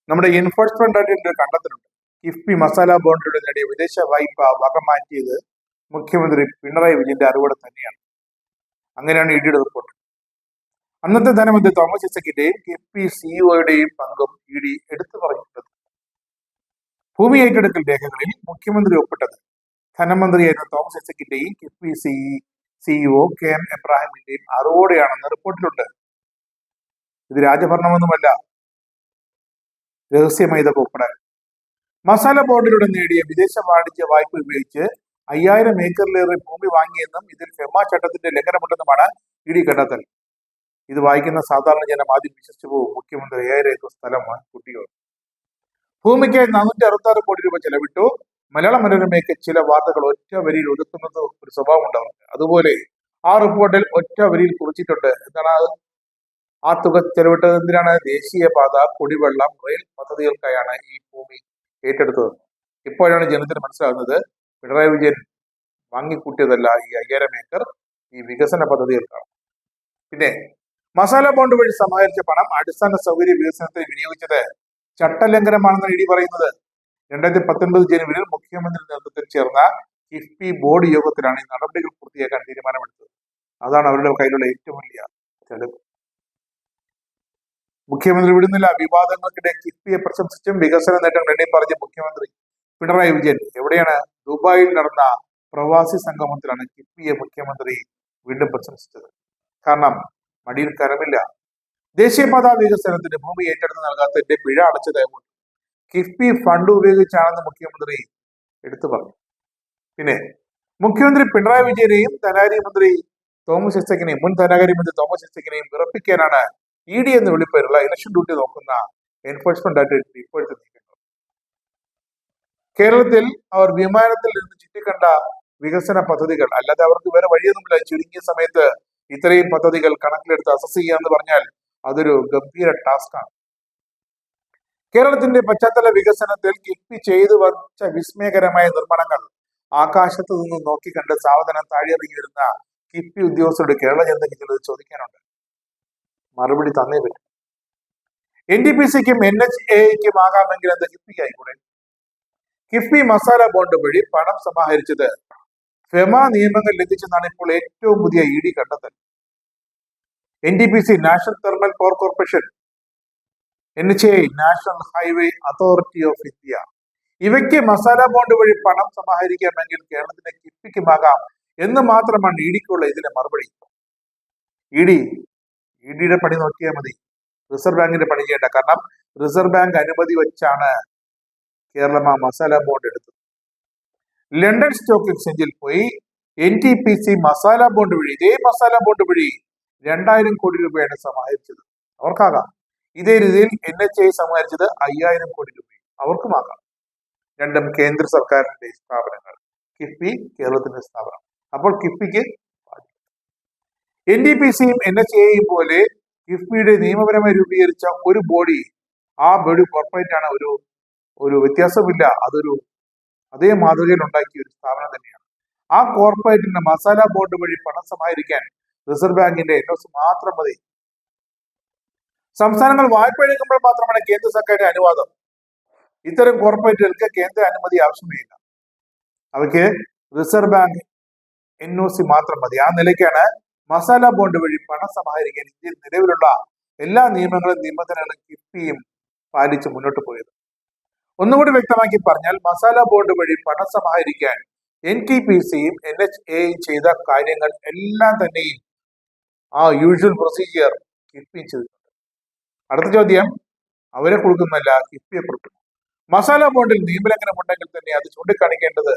നമ്മുടെ enforcement directorate കണ്ടെത്തലുണ്ട്. KIIFB masala ബോണ്ടിലൂടെ നേടിയ വിദേശ വായ്പ വകമാറ്റിയത് മുഖ്യമന്ത്രി പിണറായി വിജയന്റെ അറിവോടെ തന്നെയാണ്. അങ്ങനെയാണ് ഇഡിയുടെ റിപ്പോർട്ട്. അന്നത്തെ ധനമന്ത്രി തോമസ് ഐസക്കിന്റെയും കിഫ്ബി സിഇഒയുടെയും പങ്കും ഇഡി എടുത്തു പറഞ്ഞിട്ടുണ്ട്. ഭൂമി ഏറ്റെടുക്കൽ രേഖകളിൽ മുഖ്യമന്ത്രി ഒപ്പിട്ടത് ധനമന്ത്രിയായിരുന്ന തോമസ് ഐസക്കിന്റെയും കിഫ്ബി സിഇഒ കെ എം എബ്രാഹിമിന്റെയും അറിവോടെയാണെന്ന് റിപ്പോർട്ടിലുണ്ട്. ഇത് രാജഭരണമൊന്നുമല്ല, രഹസ്യമായി ഇതൊക്കെ ഒപ്പിടാൻ. മസാല ബോണ്ടിലൂടെ നേടിയ വിദേശ വാണിജ്യ വായ്പ ഉപയോഗിച്ച് 5000 ഏക്കറിലേറെ ഭൂമി വാങ്ങിയെന്നും ഇതിൽ ഫെമ ചട്ടത്തിന്റെ ലംഘനമുണ്ടെന്നുമാണ് ഇഡി കണ്ടെത്തൽ. ഇത് വായിക്കുന്ന സാധാരണ ജനം ആദ്യം വിശ്വസിച്ചു പോകും മുഖ്യമന്ത്രി 5000 ഏക്കർ സ്ഥലം കുട്ടികൾ. ഭൂമിക്ക് 466 കോടി രൂപ ചെലവിട്ടു. മലയാള മനോരമയ്ക്ക് ചില വാർത്തകൾ ഒറ്റ വരിയിൽ ഒതുക്കുന്നത് ഒരു സ്വഭാവം ഉണ്ടാവുന്നത്. അതുപോലെ ആ റിപ്പോർട്ടിൽ ഒറ്റ വരിയിൽ കുറിച്ചിട്ടുണ്ട്. എന്താണ് ആ തുക ചെലവിട്ടത്? എന്തിനാണ്? ദേശീയപാത, കുടിവെള്ളം, റെയിൽ പദ്ധതികൾക്കായാണ് ഈ ഭൂമി ഏറ്റെടുത്തത്. ഇപ്പോഴാണ് ജനത്തിന് മനസ്സിലാകുന്നത് പിണറായി വിജയൻ വാങ്ങിക്കൂട്ടിയതല്ല ഈ 5000 ഏക്കർ ഈ വികസന പദ്ധതികൾക്കാണ്. പിന്നെ മസാല ബോണ്ട് വഴി സമാഹരിച്ച പണം അടിസ്ഥാന സൗകര്യ വികസനത്തിന് വിനിയോഗിച്ചത് ചട്ടലംഘനമാണെന്ന് ഇഡി പറയുന്നത്. 2019 ജനുവരിയിൽ മുഖ്യമന്ത്രി നേതൃത്വത്തിൽ ചേർന്ന കിഫ്ബി ബോർഡ് യോഗത്തിലാണ് ഈ നടപടികൾ പൂർത്തിയാക്കാൻ തീരുമാനമെടുത്തത്. അതാണ് അവരുടെ കയ്യിലുള്ള ഏറ്റവും വലിയ തെളിവ്. മുഖ്യമന്ത്രി വിടുന്നില്ല. വിവാദങ്ങൾക്കിടെ കിഫ്ബിയെ പ്രശംസിച്ചും വികസന നേട്ടങ്ങൾ എണ്ണി പറഞ്ഞ മുഖ്യമന്ത്രി പിണറായി വിജയൻ എവിടെയാണ്? ദുബായിൽ നടന്ന പ്രവാസി സംഗമത്തിലാണ് കിഫ്ബിയെ മുഖ്യമന്ത്രി വീണ്ടും പ്രശംസിച്ചത്. കാരണം മടിയിൽ കരമില്ല. ദേശീയപാത വികസനത്തിന് ഭൂമി ഏറ്റെടുത്ത് നൽകാത്തതിന്റെ പിഴ അടച്ചതായതുകൊണ്ട് കിഫ്ബി ഫണ്ട് ഉപയോഗിച്ചാണെന്ന് മുഖ്യമന്ത്രി എടുത്തു പറഞ്ഞു. പിന്നെ മുഖ്യമന്ത്രി പിണറായി വിജയനെയും ധനകാര്യമന്ത്രി തോമസ് ഐസക്കിനെയും മുൻ ധനകാര്യമന്ത്രി തോമസ് ഐസക്കിനെയും വിറപ്പിക്കാനാണ് ഇഡി എന്ന് വിളിപ്പേരുള്ള ഇലക്ഷൻ ഡ്യൂട്ടി നോക്കുന്ന എൻഫോഴ്സ്മെന്റ് ഡയറക്ടറേറ്റ് ഇപ്പോഴത്തെ നീക്കങ്ങൾ. കേരളത്തിൽ അവർ വിമാനത്തിൽ നിന്ന് ചുറ്റിക്കണ്ട വികസന പദ്ധതികൾ, അല്ലാതെ അവർക്ക് വേറെ വഴിയൊന്നുമില്ല. ചുരുങ്ങിയ സമയത്ത് ഇത്രയും പദ്ധതികൾ കണക്കിലെടുത്ത് അസസ് ചെയ്യുക എന്ന് പറഞ്ഞാൽ അതൊരു ഗംഭീര ടാസ്കാണ്. കേരളത്തിന്റെ പശ്ചാത്തല വികസനത്തിൽ കിഫ്ബി ചെയ്തു വച്ച വിസ്മയകരമായ നിർമ്മാണങ്ങൾ ആകാശത്ത് നിന്ന് നോക്കിക്കണ്ട് സാവധാനം താഴെയിറങ്ങി വരുന്ന കിഫ്ബി ഉദ്യോഗസ്ഥരുടെ കേരള ജനതയ്ക്ക് ചിലത് ചോദിക്കാനുണ്ട്. മറുപടി തന്നേ പറ്റും. NTPCക്കും NHAIക്കും ആകാമെങ്കിൽ അത് കിഫ്ബി ആയിക്കൂടെ? കിഫ്ബി മസാല ബോണ്ട് വഴി പണം സമാഹരിച്ചത് ഫെമ നിയമങ്ങൾ ലംഘിച്ചെന്നാണ് ഇപ്പോൾ ഏറ്റവും പുതിയ ഇഡി കണ്ടെത്തൽ. NTPC national thermal power corporation, NHAI national highway authority of India, ഇവയ്ക്ക് മസാല ബോണ്ട് വഴി പണം സമാഹരിക്കാമെങ്കിൽ കേരളത്തിന്റെ കിഫ്ബിക്കുമാകാം എന്ന് മാത്രമാണ് ഇഡിക്കുള്ള ഇതിലെ മറുപടി. ഇഡിയുടെ പണി നോക്കിയാൽ മതി, റിസർവ് ബാങ്കിന്റെ പണി ചെയ്യേണ്ട. കാരണം റിസർവ് ബാങ്ക് അനുമതി വെച്ചാണ് കേരളം ആ മസാല ബോണ്ട് എടുത്തത്. ലണ്ടൻ സ്റ്റോക്ക് എക്സ്ചേഞ്ചിൽ പോയി NTPC മസാല ബോണ്ട് വഴി, ഇതേ മസാല ബോണ്ട് വഴി 2000 കോടി രൂപയാണ് സമാഹരിച്ചത്. അവർക്കാകാം. ഇതേ രീതിയിൽ NHAI സമാഹരിച്ചത് 5000 കോടി രൂപ, അവർക്കുമാകാം. രണ്ടും കേന്ദ്ര സർക്കാരിന്റെ സ്ഥാപനങ്ങൾ, കിഫ്ബി കേരളത്തിന്റെ സ്ഥാപനം. അപ്പോൾ കിഫ്ബിക്ക് NTPCയും NHAIയും പോലെ കിഫ്ബിയുടെ നിയമപരമായി രൂപീകരിച്ച ഒരു ബോഡി, ആ ബോഡി കോർപ്പറേറ്റ് ആണ്. ഒരു വ്യത്യാസമില്ല. അതേ മാതൃകയിൽ ഉണ്ടാക്കിയ ഒരു സ്ഥാപനം തന്നെയാണ്. ആ കോർപ്പറേറ്റിന് മസാല ബോണ്ട് വഴി പണം സമാഹരിക്കാൻ റിസർവ് ബാങ്കിന്റെ NOC മാത്രം മതി. സംസ്ഥാനങ്ങൾ വായ്പ എടുക്കുമ്പോൾ മാത്രമാണ് കേന്ദ്ര സർക്കാരിന്റെ അനുവാദം. ഇത്തരം കോർപ്പറേറ്റുകൾക്ക് കേന്ദ്ര അനുമതി ആവശ്യമില്ല. അവയ്ക്ക് റിസർവ് ബാങ്ക് NOC മാത്രം മതി. ആ നിലയ്ക്കാണ് മസാല ബോണ്ട് വഴി പണം സമാഹരിക്കാൻ ഇന്ത്യയിൽ നിലവിലുള്ള എല്ലാ നിയമങ്ങളും നിബന്ധനകളും കിഫ്ബിയും പാലിച്ച് മുന്നോട്ട് പോയത്. ഒന്നുകൂടി വ്യക്തമാക്കി പറഞ്ഞാൽ മസാല ബോണ്ട് വഴി പണം സമാഹരിക്കാൻ NTPCയും NHAIയും ചെയ്ത കാര്യങ്ങൾ എല്ലാം തന്നെയും ആ യൂഷ്വൽ പ്രൊസീജിയർ കിഫ്ബിയും ചെയ്തിട്ടുണ്ട്. അടുത്ത ചോദ്യം, അവരെ കൊടുക്കുന്നല്ല, കിഫ്ബിയെ കൊടുക്കുന്നു. മസാല ബോണ്ടിൽ നിയമലംഘനം ഉണ്ടെങ്കിൽ തന്നെ അത് ചൂണ്ടിക്കാണിക്കേണ്ടത്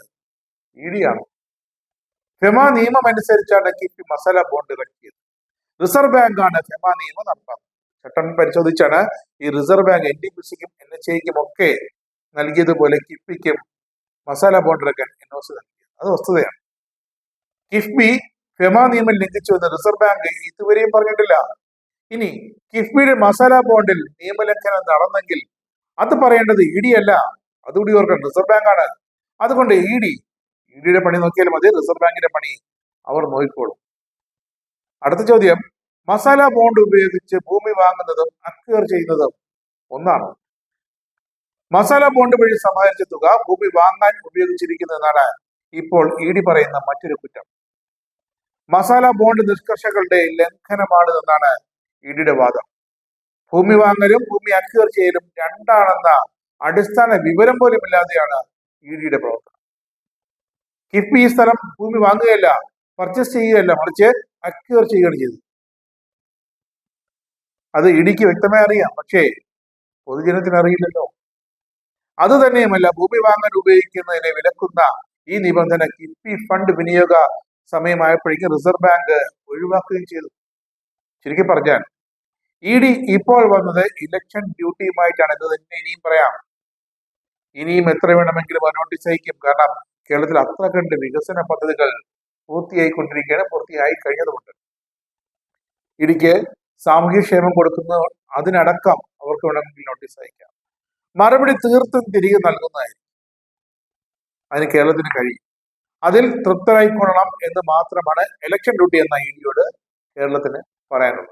ഇഡിയാണ്. ഫെമ നിയമം അനുസരിച്ചാണ് കിഫ്ബി മസാല ബോണ്ട് ഇറക്കിയത്. റിസർവ് ബാങ്കാണ് ഫെമ നിയമം നടപ്പാക്കുന്നത്. ചട്ടം പരിശോധിച്ചാണ് ഈ റിസർവ് ബാങ്ക് NTPCക്കും NHAIക്കും ഒക്കെ നൽകിയതുപോലെ കിഫ്ബിക്കും മസാല ബോണ്ട് ഇറക്കാൻ NOC നൽകിയത്. അത് വസ്തുതയാണ്. കിഫ്ബി ഫെമ നിയമം ലംഘിച്ചു എന്ന് റിസർവ് ബാങ്ക് ഇതുവരെയും പറഞ്ഞിട്ടില്ല. ഇനി കിഫ്ബിയുടെ മസാല ബോണ്ടിൽ നിയമലംഘനം നടന്നെങ്കിൽ അത് പറയേണ്ടത് ഇഡി അല്ല. അതുകൂടി ഓർക്കണം, റിസർവ് ബാങ്കാണ്. അതുകൊണ്ട് ഇഡിയുടെ പണി നോക്കിയാൽ മതി, റിസർവ് ബാങ്കിന്റെ പണി അവർ നോക്കിക്കോളും. അടുത്ത ചോദ്യം, മസാല ബോണ്ട് ഉപയോഗിച്ച് ഭൂമി വാങ്ങുന്നതും അക്വയർ ചെയ്യുന്നതും ഒന്നാണ്. മസാല ബോണ്ട് വഴി സമാഹരിച്ച തുക ഭൂമി വാങ്ങാൻ ഉപയോഗിച്ചിരിക്കുന്നതെന്നാണ് ഇപ്പോൾ ഇ ഡി പറയുന്ന മറ്റൊരു കുറ്റം. മസാല ബോണ്ട് നിഷ്കർഷകളുടെ ലംഘനമാണ് എന്നാണ് ഇ ഡിയുടെ വാദം. ഭൂമി വാങ്ങലും ഭൂമി അക്വയർ ചെയ്യലും രണ്ടാണെന്ന അടിസ്ഥാന വിവരം പോലും ഇല്ലാതെയാണ് ഇ ഡിയുടെ പ്രവർത്തനം. കിഫ്ബി ഈ സ്ഥലം ഭൂമി വാങ്ങുകയല്ല, പർച്ചേസ് ചെയ്യുകയല്ല, മറിച്ച് അക്വയർ ചെയ്യുകയാണ് ചെയ്തത്. അത് ഇ ഡിക്ക് വ്യക്തമായി അറിയാം, പക്ഷേ പൊതുജനത്തിന് അറിയില്ലല്ലോ. അതുതന്നെയുമല്ല, ഭൂമി വാങ്ങാൻ ഉപയോഗിക്കുന്നതിനെ വിലക്കുന്ന ഈ നിബന്ധന കിഫ്ബി ഫണ്ട് വിനിയോഗ സമയമായപ്പോഴേക്കും റിസർവ് ബാങ്ക് ഒഴിവാക്കുകയും ചെയ്തു. ശരിക്കും പറഞ്ഞാൽ ഇ ഡി ഇപ്പോൾ വന്നത് ഇലക്ഷൻ ഡ്യൂട്ടിയുമായിട്ടാണ് എന്ന് തന്നെ ഇനിയും പറയാം. ഇനിയും എത്ര വേണമെങ്കിലും നോട്ടീസ് അയക്കും. കാരണം കേരളത്തിൽ അത്ര കണ്ട് വികസന പദ്ധതികൾ പൂർത്തിയായി കഴിഞ്ഞതുകൊണ്ട് ഇടിക്ക് സാമൂഹ്യക്ഷേമം കൊടുക്കുന്ന അതിനടക്കം അവർക്ക് വേണമെങ്കിൽ നോട്ടീസ് അയക്കാം. മറുപടി തീർത്തും തിരികെ നൽകുന്നതായിരിക്കും. അതിന് കേരളത്തിന് കഴിയും. അതിൽ തൃപ്തരായിക്കൊള്ളണം എന്ന് മാത്രമാണ് ഇലക്ഷൻ ഡ്യൂട്ടി എന്ന ഇ ഡിയോട് കേരളത്തിന് പറയാനുള്ളത്.